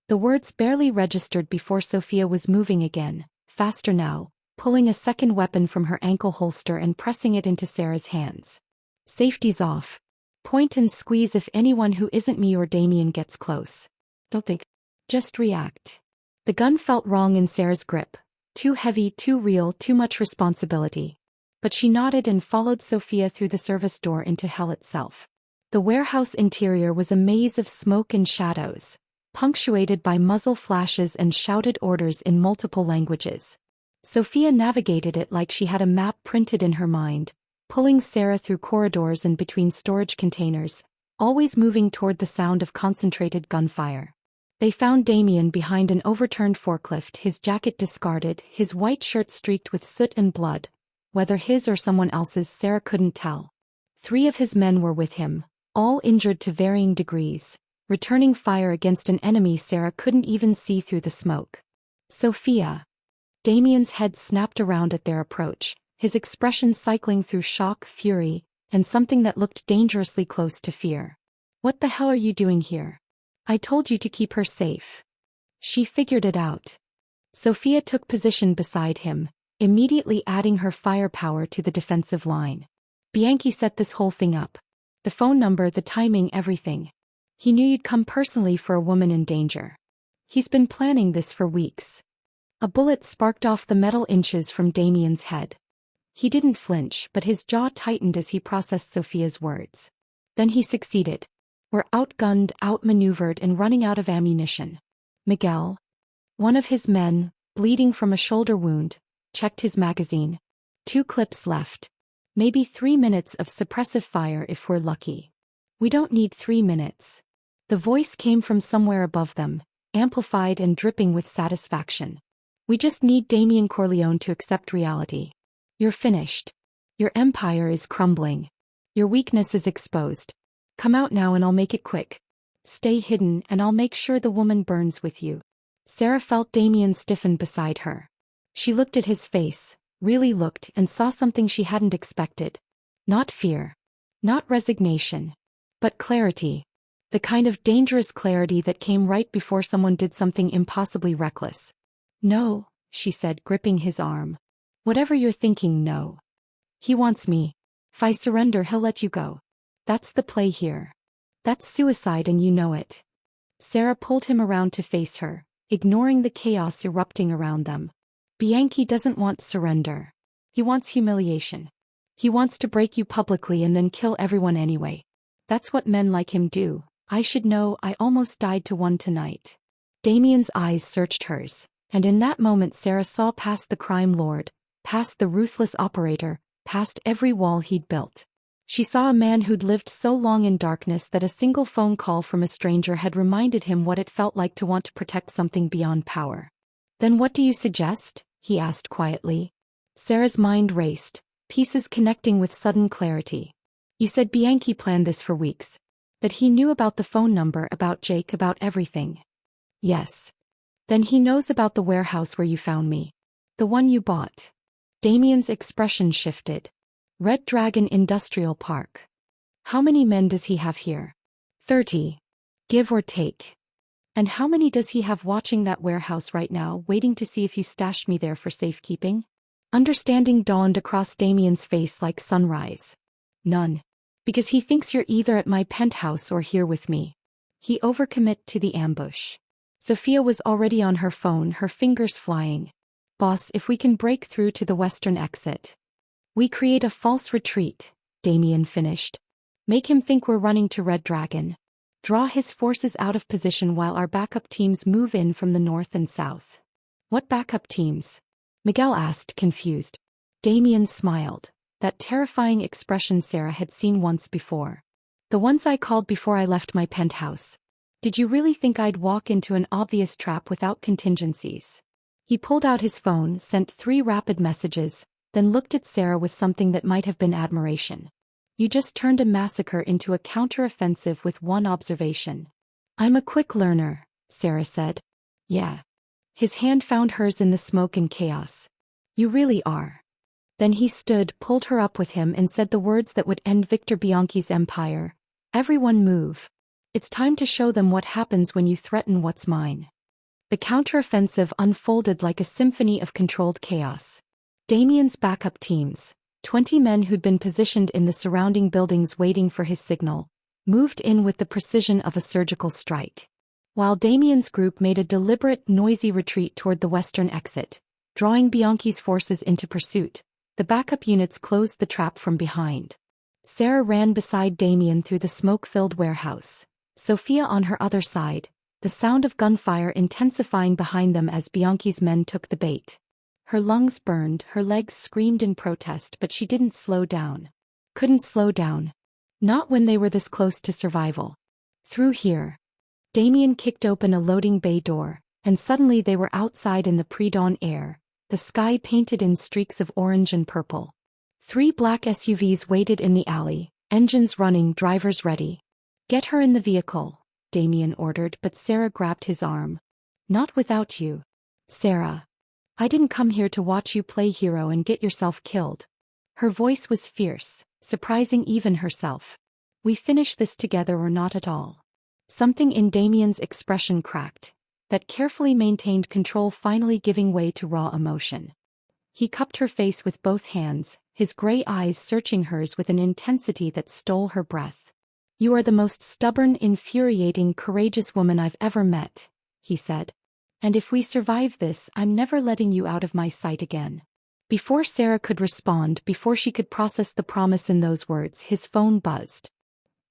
The words barely registered before Sophia was moving again, faster now, pulling a second weapon from her ankle holster and pressing it into Sarah's hands. Safety's off. Point and squeeze if anyone who isn't me or Damien gets close. Don't think. Just react. The gun felt wrong in Sarah's grip. Too heavy, too real, too much responsibility. But she nodded and followed Sophia through the service door into hell itself. The warehouse interior was a maze of smoke and shadows, punctuated by muzzle flashes and shouted orders in multiple languages. Sophia navigated it like she had a map printed in her mind, pulling Sarah through corridors and between storage containers, always moving toward the sound of concentrated gunfire. They found Damien behind an overturned forklift, his jacket discarded, his white shirt streaked with soot and blood. Whether his or someone else's, Sarah couldn't tell. 3 of his men were with him, all injured to varying degrees, returning fire against an enemy Sarah couldn't even see through the smoke. Sophia. Damien's head snapped around at their approach, his expression cycling through shock, fury, and something that looked dangerously close to fear. What the hell are you doing here? I told you to keep her safe. She figured it out. Sophia took position beside him, immediately adding her firepower to the defensive line. Bianchi set this whole thing up. The phone number, the timing, everything. He knew you'd come personally for a woman in danger. He's been planning this for weeks. A bullet sparked off the metal inches from Damien's head. He didn't flinch, but his jaw tightened as he processed Sophia's words. Then he succeeded. We're outgunned, outmaneuvered, and running out of ammunition. Miguel, one of his men, bleeding from a shoulder wound, checked his magazine. 2 clips left. Maybe 3 minutes of suppressive fire if we're lucky. We don't need 3 minutes. The voice came from somewhere above them, amplified and dripping with satisfaction. We just need Damien Corleone to accept reality. You're finished. Your empire is crumbling. Your weakness is exposed. Come out now and I'll make it quick. Stay hidden and I'll make sure the woman burns with you. Sarah felt Damien stiffen beside her. She looked at his face, really looked, and saw something she hadn't expected. Not fear. Not resignation. But clarity. The kind of dangerous clarity that came right before someone did something impossibly reckless. No, she said, gripping his arm. Whatever you're thinking, no. He wants me. If I surrender, he'll let you go. That's the play here. That's suicide and you know it. Sarah pulled him around to face her, ignoring the chaos erupting around them. Bianchi doesn't want surrender. He wants humiliation. He wants to break you publicly and then kill everyone anyway. That's what men like him do. I should know, I almost died to one tonight. Damien's eyes searched hers, and in that moment Sarah saw past the crime lord, past the ruthless operator, past every wall he'd built. She saw a man who'd lived so long in darkness that a single phone call from a stranger had reminded him what it felt like to want to protect something beyond power. Then what do you suggest? He asked quietly. Sarah's mind raced, pieces connecting with sudden clarity. You said Bianchi planned this for weeks. That he knew about the phone number, about Jake, about everything. Yes. Then he knows about the warehouse where you found me. The one you bought. Damien's expression shifted. Red Dragon Industrial Park. How many men does he have here? 30. Give or take. And how many does he have watching that warehouse right now, waiting to see if you stashed me there for safekeeping? Understanding dawned across Damien's face like sunrise. None. Because he thinks you're either at my penthouse or here with me. He overcommit to the ambush. Sophia was already on her phone, her fingers flying. Boss, if we can break through to the western exit. We create a false retreat, Damien finished. Make him think we're running to Red Dragon. Draw his forces out of position while our backup teams move in from the north and south. What backup teams? Miguel asked, confused. Damien smiled, that terrifying expression Sarah had seen once before. The ones I called before I left my penthouse. Did you really think I'd walk into an obvious trap without contingencies? He pulled out his phone, sent 3 rapid messages, then looked at Sarah with something that might have been admiration. You just turned a massacre into a counter-offensive with one observation. I'm a quick learner, Sarah said. Yeah. His hand found hers in the smoke and chaos. You really are. Then he stood, pulled her up with him and said the words that would end Victor Bianchi's empire. Everyone move. It's time to show them what happens when you threaten what's mine. The counteroffensive unfolded like a symphony of controlled chaos. Damien's backup teams, 20 men who'd been positioned in the surrounding buildings waiting for his signal, moved in with the precision of a surgical strike. While Damien's group made a deliberate, noisy retreat toward the western exit, drawing Bianchi's forces into pursuit, the backup units closed the trap from behind. Sarah ran beside Damien through the smoke-filled warehouse, Sophia on her other side, the sound of gunfire intensifying behind them as Bianchi's men took the bait. Her lungs burned, her legs screamed in protest, but she didn't slow down. Couldn't slow down. Not when they were this close to survival. Through here. Damien kicked open a loading bay door, and suddenly they were outside in the pre-dawn air, the sky painted in streaks of orange and purple. 3 black SUVs waited in the alley, engines running, drivers ready. Get her in the vehicle, Damien ordered, but Sarah grabbed his arm. Not without you. Sarah. I didn't come here to watch you play hero and get yourself killed. Her voice was fierce, surprising even herself. We finish this together or not at all. Something in Damien's expression cracked, that carefully maintained control finally giving way to raw emotion. He cupped her face with both hands, his gray eyes searching hers with an intensity that stole her breath. You are the most stubborn, infuriating, courageous woman I've ever met, he said. And if we survive this, I'm never letting you out of my sight again. Before Sarah could respond, before she could process the promise in those words, his phone buzzed.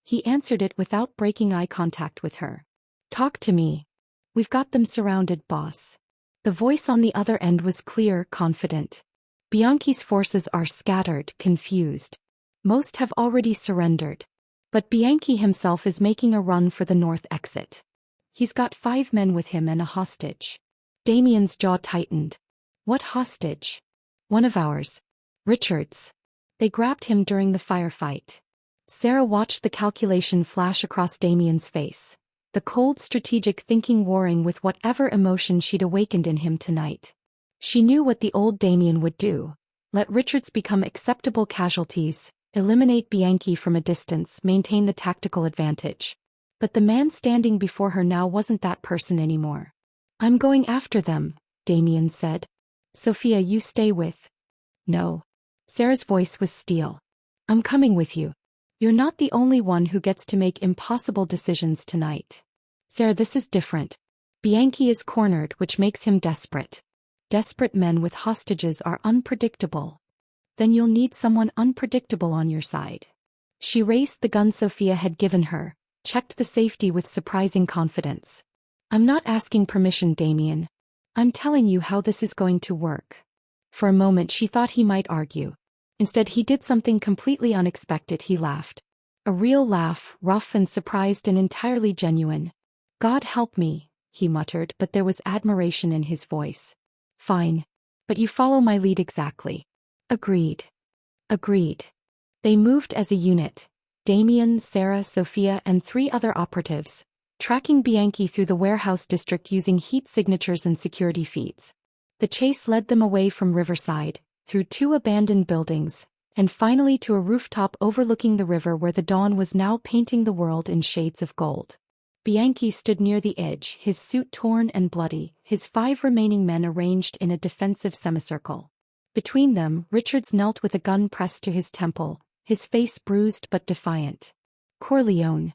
He answered it without breaking eye contact with her. Talk to me. We've got them surrounded, boss. The voice on the other end was clear, confident. Bianchi's forces are scattered, confused. Most have already surrendered. But Bianchi himself is making a run for the north exit. He's got 5 men with him and a hostage. Damien's jaw tightened. What hostage? One of ours. Richard's. They grabbed him during the firefight. Sarah watched the calculation flash across Damien's face, the cold strategic thinking warring with whatever emotion she'd awakened in him tonight. She knew what the old Damien would do. Let Richards become acceptable casualties, eliminate Bianchi from a distance, maintain the tactical advantage. But the man standing before her now wasn't that person anymore. I'm going after them, Damien said. Sophia, you stay with. No. Sarah's voice was steel. I'm coming with you. You're not the only one who gets to make impossible decisions tonight. Sarah, this is different. Bianchi is cornered, which makes him desperate. Desperate men with hostages are unpredictable. Then you'll need someone unpredictable on your side. She raised the gun Sophia had given her, checked the safety with surprising confidence. I'm not asking permission, Damien. I'm telling you how this is going to work. For a moment she thought he might argue. Instead he did something completely unexpected. He laughed. A real laugh, rough and surprised and entirely genuine. God help me, he muttered, but there was admiration in his voice. Fine. But you follow my lead exactly. Agreed. Agreed. They moved as a unit. Damien, Sarah, Sophia and 3 other operatives, tracking Bianchi through the warehouse district using heat signatures and security feeds. The chase led them away from Riverside, through 2 abandoned buildings, and finally to a rooftop overlooking the river where the dawn was now painting the world in shades of gold. Bianchi stood near the edge, his suit torn and bloody, his 5 remaining men arranged in a defensive semicircle. Between them, Richards knelt with a gun pressed to his temple, his face bruised but defiant. Corleone.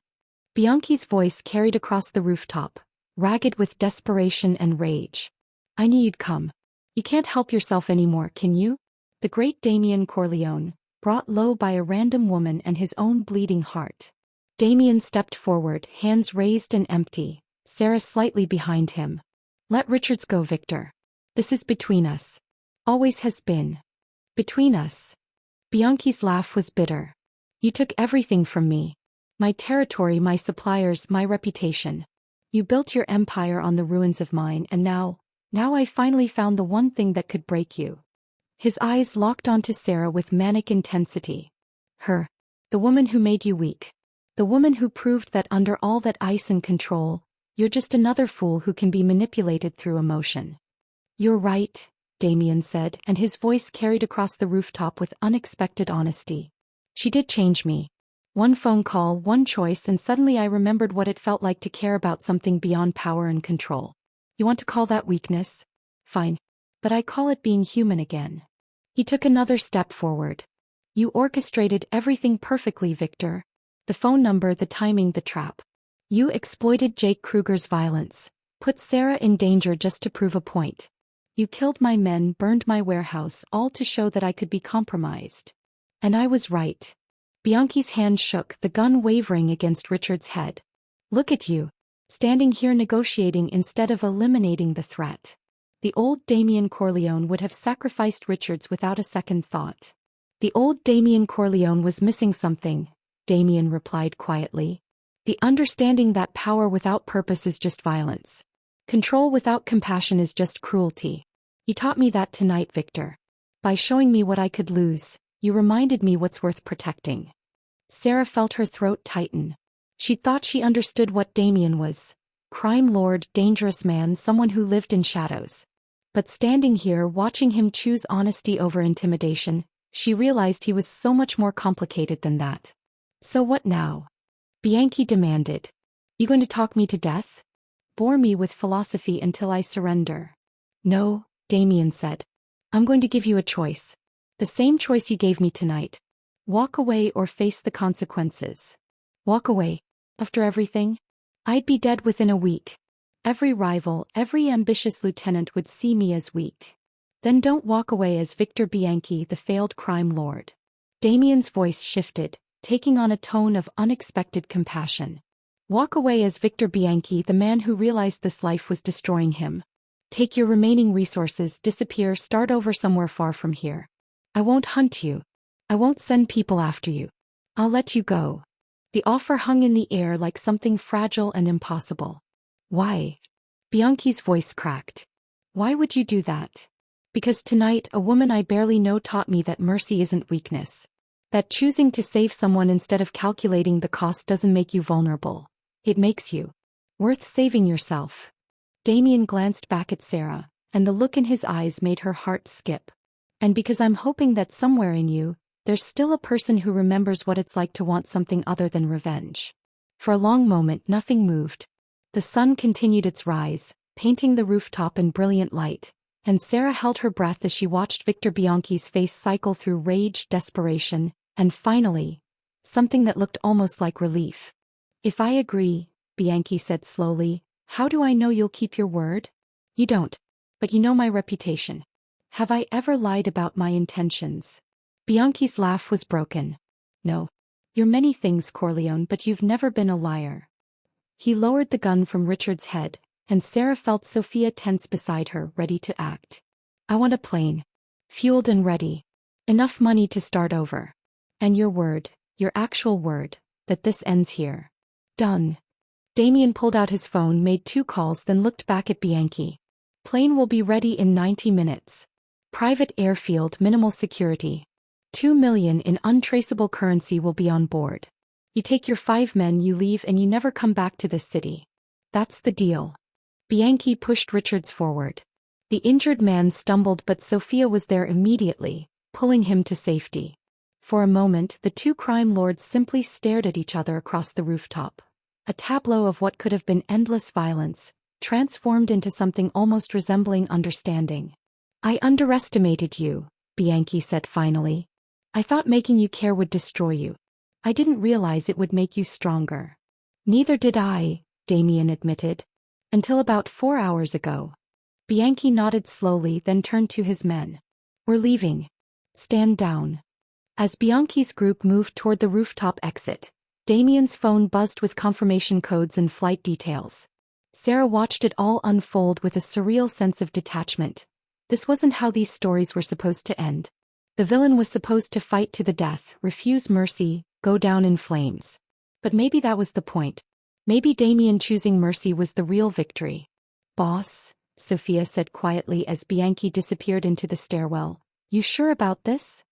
Bianchi's voice carried across the rooftop, ragged with desperation and rage. I knew you'd come. You can't help yourself anymore, can you? The great Damien Corleone, brought low by a random woman and his own bleeding heart. Damien stepped forward, hands raised and empty, Sarah slightly behind him. Let Richards go, Victor. This is between us. Always has been. Between us. Bianchi's laugh was bitter. You took everything from me. My territory, my suppliers, my reputation. You built your empire on the ruins of mine and now I finally found the one thing that could break you. His eyes locked onto Sarah with manic intensity. Her. The woman who made you weak. The woman who proved that under all that ice and control, you're just another fool who can be manipulated through emotion. You're right, Damien said, and his voice carried across the rooftop with unexpected honesty. She did change me. One phone call, one choice, and suddenly I remembered what it felt like to care about something beyond power and control. You want to call that weakness? Fine. But I call it being human again. He took another step forward. You orchestrated everything perfectly, Victor. The phone number, the timing, the trap. You exploited Jake Kruger's violence, put Sarah in danger just to prove a point. You killed my men, burned my warehouse, all to show that I could be compromised. And I was right. Bianchi's hand shook, the gun wavering against Richard's head. Look at you. Standing here negotiating instead of eliminating the threat. The old Damien Corleone would have sacrificed Richards without a second thought. The old Damien Corleone was missing something, Damien replied quietly. The understanding that power without purpose is just violence. Control without compassion is just cruelty. You taught me that tonight, Victor. By showing me what I could lose, you reminded me what's worth protecting. Sarah felt her throat tighten. She thought she understood what Damien was. Crime lord, dangerous man, someone who lived in shadows. But standing here watching him choose honesty over intimidation, she realized he was so much more complicated than that. So what now? Bianchi demanded. You going to talk me to death? Bore me with philosophy until I surrender. No, Damien said. I'm going to give you a choice. The same choice you gave me tonight. Walk away or face the consequences. Walk away. After everything? I'd be dead within a week. Every rival, every ambitious lieutenant would see me as weak. Then don't walk away as Victor Bianchi, the failed crime lord. Damien's voice shifted, taking on a tone of unexpected compassion. Walk away as Victor Bianchi, the man who realized this life was destroying him. Take your remaining resources, disappear, start over somewhere far from here. I won't hunt you. I won't send people after you. I'll let you go. The offer hung in the air like something fragile and impossible. Why? Bianchi's voice cracked. Why would you do that? Because tonight a woman I barely know taught me that mercy isn't weakness. That choosing to save someone instead of calculating the cost doesn't make you vulnerable. It makes you worth saving yourself. Damien glanced back at Sarah, and the look in his eyes made her heart skip. And because I'm hoping that somewhere in you, there's still a person who remembers what it's like to want something other than revenge. For a long moment nothing moved. The sun continued its rise, painting the rooftop in brilliant light, and Sarah held her breath as she watched Victor Bianchi's face cycle through rage, desperation, and finally, something that looked almost like relief. If I agree, Bianchi said slowly, how do I know you'll keep your word? You don't. But you know my reputation. Have I ever lied about my intentions? Bianchi's laugh was broken. No. You're many things, Corleone, but you've never been a liar. He lowered the gun from Richard's head, and Sarah felt Sophia tense beside her, ready to act. I want a plane. Fueled and ready. Enough money to start over. And your word, your actual word, that this ends here. Done. Damien pulled out his phone, made 2 calls, then looked back at Bianchi. Plane will be ready in 90 minutes. Private airfield, minimal security. 2 million in untraceable currency will be on board. You take your 5 men, you leave, and you never come back to this city. That's the deal. Bianchi pushed Richards forward. The injured man stumbled, but Sophia was there immediately, pulling him to safety. For a moment, the 2 crime lords simply stared at each other across the rooftop. A tableau of what could have been endless violence, transformed into something almost resembling understanding. I underestimated you, Bianchi said finally. I thought making you care would destroy you. I didn't realize it would make you stronger. Neither did I, Damien admitted. Until about 4 hours ago. Bianchi nodded slowly, then turned to his men. We're leaving. Stand down. As Bianchi's group moved toward the rooftop exit, Damien's phone buzzed with confirmation codes and flight details. Sarah watched it all unfold with a surreal sense of detachment. This wasn't how these stories were supposed to end. The villain was supposed to fight to the death, refuse mercy, go down in flames. But maybe that was the point. Maybe Damien choosing mercy was the real victory. Boss, Sophia said quietly as Bianchi disappeared into the stairwell. You sure about this?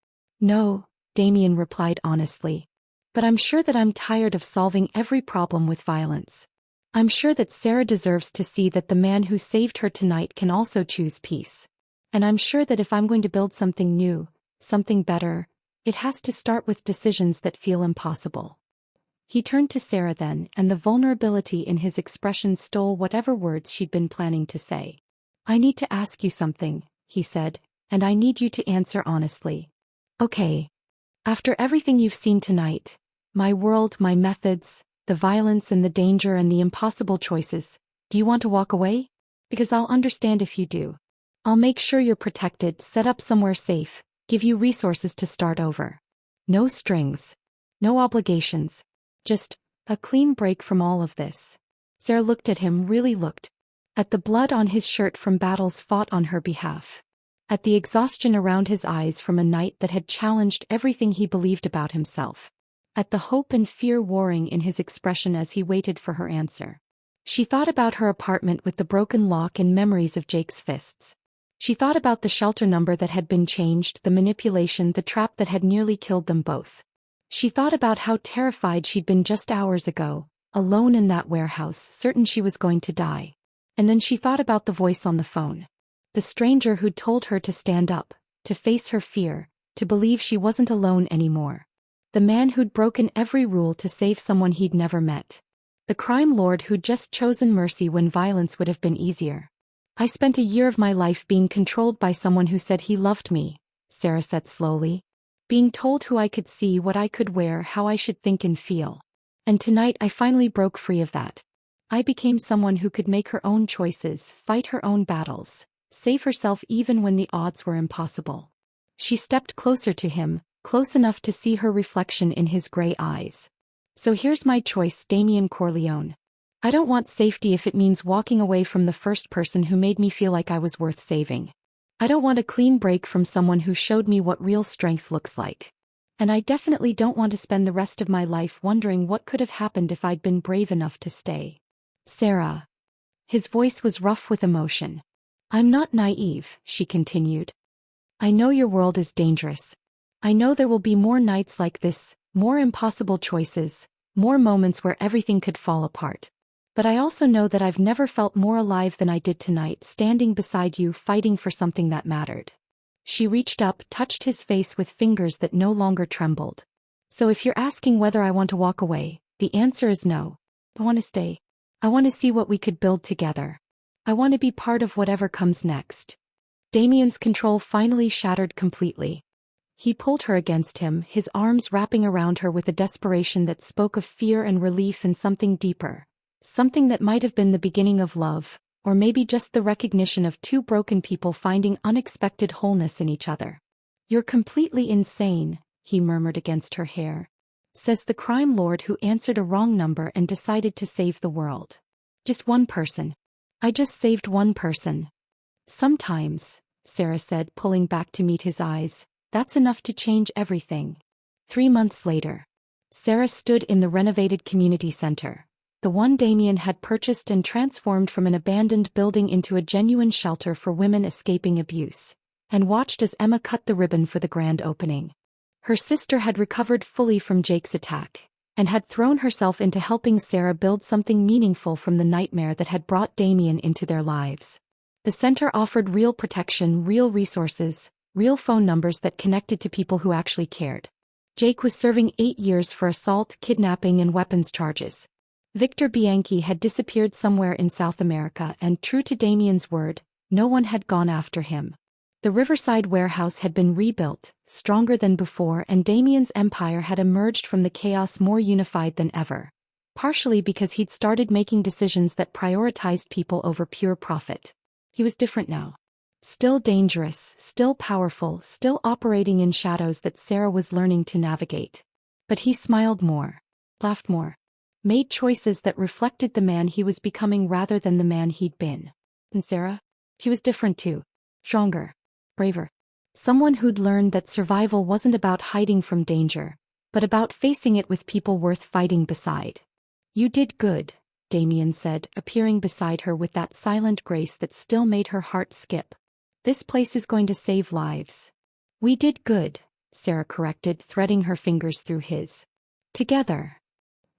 No, Damien replied honestly. But I'm sure that I'm tired of solving every problem with violence. I'm sure that Sarah deserves to see that the man who saved her tonight can also choose peace. And I'm sure that if I'm going to build something new, something better, it has to start with decisions that feel impossible. He turned to Sarah then, and the vulnerability in his expression stole whatever words she'd been planning to say. I need to ask you something, he said, and I need you to answer honestly. Okay. After everything you've seen tonight, my world, my methods, the violence and the danger and the impossible choices, do you want to walk away? Because I'll understand if you do. I'll make sure you're protected, set up somewhere safe, give you resources to start over. No strings. No obligations. Just a clean break from all of this. Sarah looked at him, really looked. At the blood on his shirt from battles fought on her behalf. At the exhaustion around his eyes from a night that had challenged everything he believed about himself. At the hope and fear warring in his expression as he waited for her answer. She thought about her apartment with the broken lock and memories of Jake's fists. She thought about the shelter number that had been changed, the manipulation, the trap that had nearly killed them both. She thought about how terrified she'd been just hours ago, alone in that warehouse, certain she was going to die. And then she thought about the voice on the phone. The stranger who'd told her to stand up, to face her fear, to believe she wasn't alone anymore. The man who'd broken every rule to save someone he'd never met. The crime lord who'd just chosen mercy when violence would have been easier. I spent a year of my life being controlled by someone who said he loved me, Sarah said slowly. Being told who I could see, what I could wear, how I should think and feel. And tonight I finally broke free of that. I became someone who could make her own choices, fight her own battles, save herself even when the odds were impossible. She stepped closer to him, close enough to see her reflection in his gray eyes. So here's my choice, Damien Corleone. I don't want safety if it means walking away from the first person who made me feel like I was worth saving. I don't want a clean break from someone who showed me what real strength looks like. And I definitely don't want to spend the rest of my life wondering what could have happened if I'd been brave enough to stay. Sarah. His voice was rough with emotion. I'm not naive, she continued. I know your world is dangerous. I know there will be more nights like this, more impossible choices, more moments where everything could fall apart. But I also know that I've never felt more alive than I did tonight, standing beside you, fighting for something that mattered. She reached up, touched his face with fingers that no longer trembled. So if you're asking whether I want to walk away, the answer is no. I want to stay. I want to see what we could build together. I want to be part of whatever comes next. Damien's control finally shattered completely. He pulled her against him, his arms wrapping around her with a desperation that spoke of fear and relief and something deeper. Something that might have been the beginning of love, or maybe just the recognition of two broken people finding unexpected wholeness in each other. "You're completely insane," he murmured against her hair. "Says the crime lord who answered a wrong number and decided to save the world. Just one person. I just saved one person." "Sometimes," Sarah said, pulling back to meet his eyes, "that's enough to change everything." 3 months later, Sarah stood in the renovated community center, the one Damien had purchased and transformed from an abandoned building into a genuine shelter for women escaping abuse, and watched as Emma cut the ribbon for the grand opening. Her sister had recovered fully from Jake's attack, and had thrown herself into helping Sarah build something meaningful from the nightmare that had brought Damien into their lives. The center offered real protection, real resources, real phone numbers that connected to people who actually cared. Jake was serving 8 years for assault, kidnapping, and weapons charges. Victor Bianchi had disappeared somewhere in South America, and true to Damien's word, no one had gone after him. The Riverside warehouse had been rebuilt, stronger than before, and Damien's empire had emerged from the chaos more unified than ever, partially because he'd started making decisions that prioritized people over pure profit. He was different now. Still dangerous, still powerful, still operating in shadows that Sarah was learning to navigate. But he smiled more, laughed more, made choices that reflected the man he was becoming rather than the man he'd been. And Sarah? She was different too. Stronger, braver. Someone who'd learned that survival wasn't about hiding from danger, but about facing it with people worth fighting beside. "You did good," Damien said, appearing beside her with that silent grace that still made her heart skip. "This place is going to save lives." "We did good," Sarah corrected, threading her fingers through his. "Together."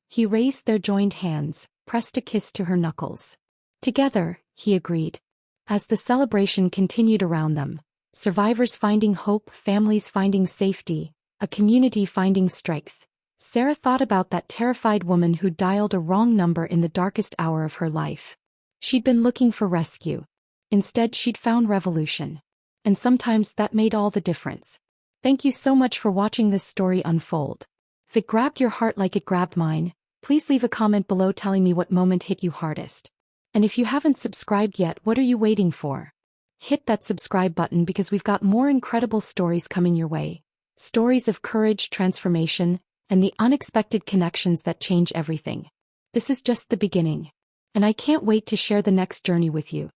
He raised their joined hands, pressed a kiss to her knuckles. "Together," he agreed. As the celebration continued around them, survivors finding hope, families finding safety, a community finding strength, Sarah thought about that terrified woman who dialed a wrong number in the darkest hour of her life. She'd been looking for rescue. Instead, she'd found revolution. And sometimes that made all the difference. Thank you so much for watching this story unfold. If it grabbed your heart like it grabbed mine, please leave a comment below telling me what moment hit you hardest. And if you haven't subscribed yet, what are you waiting for? Hit that subscribe button because we've got more incredible stories coming your way. Stories of courage, transformation, and the unexpected connections that change everything. This is just the beginning. And I can't wait to share the next journey with you.